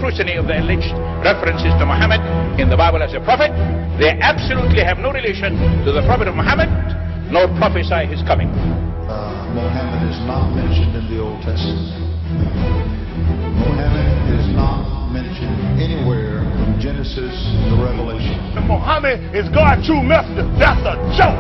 scrutiny of the alleged references to Muhammad in the Bible as a prophet, they absolutely have no relation to the prophet of Muhammad, nor prophesy his coming. Muhammad is not mentioned in the Old Testament. Muhammad is not mentioned anywhere from Genesis to Revelation. Muhammad is God's true messenger. That's a joke.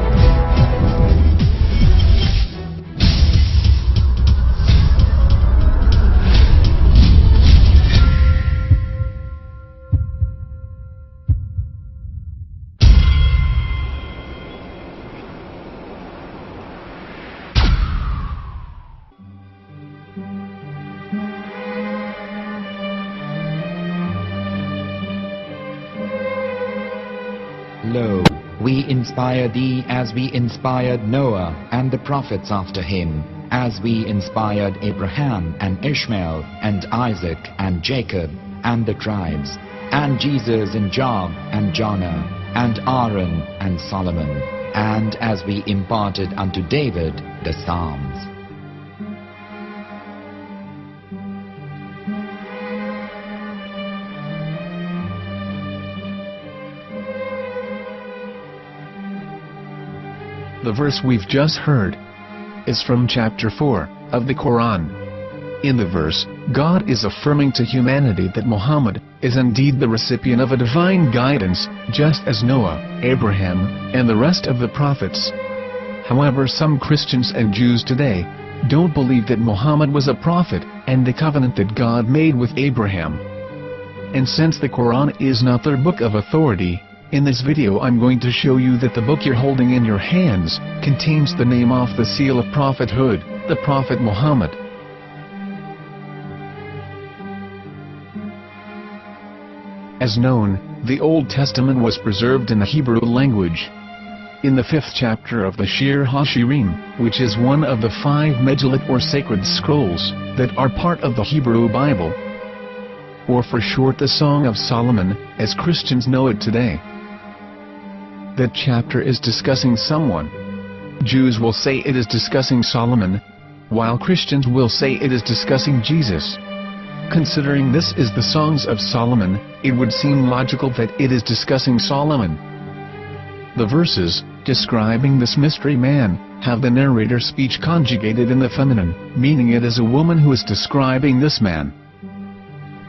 Lo, we inspire thee as we inspired Noah and the prophets after him, as we inspired Abraham and Ishmael and Isaac and Jacob and the tribes, and Jesus and Job and Jonah and Aaron and Solomon, and as we imparted unto David the Psalms. The verse we've just heard is from chapter 4 of the Quran. In the verse, God is affirming to humanity that Muhammad is indeed the recipient of a divine guidance, just as Noah, Abraham, and the rest of the prophets. However, some Christians and Jews today don't believe that Muhammad was a prophet and the covenant that God made with Abraham. And since the Quran is not their book of authority, in this video I'm going to show you that the book you're holding in your hands contains the name off the seal of prophethood, the Prophet Muhammad. As known, the Old Testament was preserved in the Hebrew language. In the 5th chapter of the Shir HaShirim, which is one of the 5 Megillat or sacred scrolls that are part of the Hebrew Bible, or for short the Song of Solomon, as Christians know it today. That chapter is discussing someone. Jews will say it is discussing Solomon, while Christians will say it is discussing Jesus. Considering this is the Songs of Solomon, it would seem logical that it is discussing Solomon. The verses, describing this mystery man, have the narrator's speech conjugated in the feminine, meaning it is a woman who is describing this man.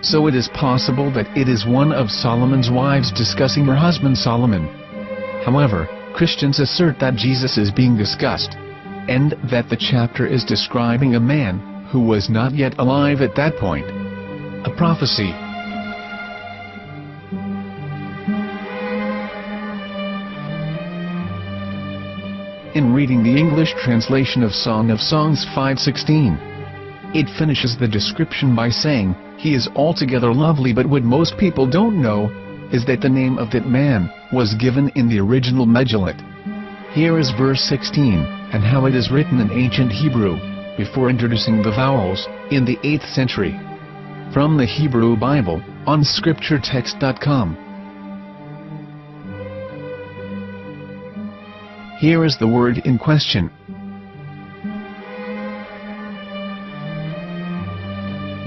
So it is possible that it is one of Solomon's wives discussing her husband Solomon. However, Christians assert that Jesus is being discussed, and that the chapter is describing a man who was not yet alive at that point. A prophecy. In reading the English translation of Song of Songs 5:16, it finishes the description by saying, "He is altogether lovely," but what most people don't know is that the name of that man was given in the original Megillat. Here is verse 16, and how it is written in ancient Hebrew, before introducing the vowels, in the 8th century. From the Hebrew Bible, on scripturetext.com. Here is the word in question.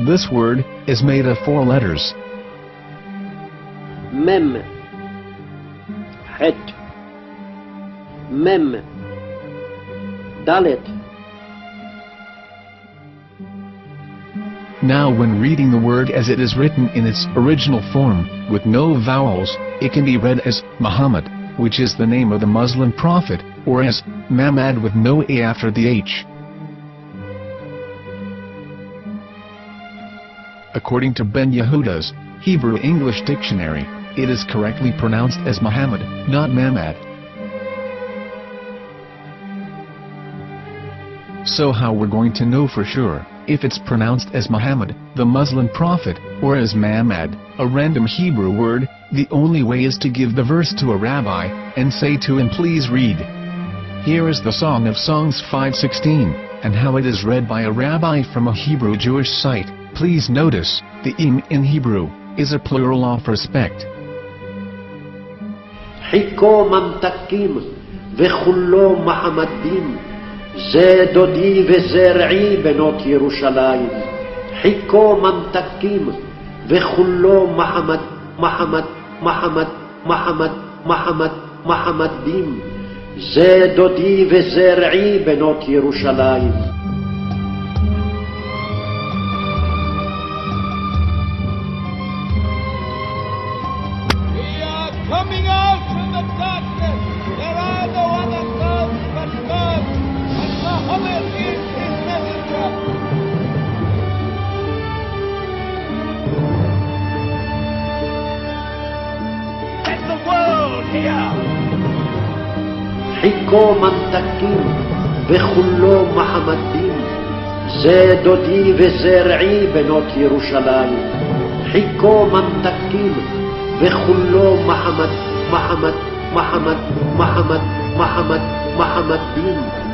This word is made of 4 letters. Mem, Het, Mem, Dalet. Now when reading the word as it is written in its original form, with no vowels, it can be read as Muhammad, which is the name of the Muslim prophet, or as Mamad with no A after the H. According to Ben Yehuda's Hebrew English Dictionary, it is correctly pronounced as Muhammad, not Mamad. So how we're going to know for sure if it's pronounced as Muhammad, the Muslim prophet, or as Mamad, a random Hebrew word? The only way is to give the verse to a rabbi and say to him, "Please read." Here is the Song of Songs 5:16, and how it is read by a rabbi from a Hebrew Jewish site. Please notice, the im in Hebrew is a plural of respect. Hiko mamtakim vechullo Muhammadim ze dodi vezer'i benot Yerushalayim. Hiko mamtakim וכולו מחמדים, זה דודי וזרעי בנות ירושלים. Coming out from the darkness, there are no other gods but God, and Muhammad is his messenger. Let the world hear. חיכו ממתקים וכולו מחמדים, זה דודי וזרעי בנות ירושלים. חיכו ממתקים וכולו מחמדים.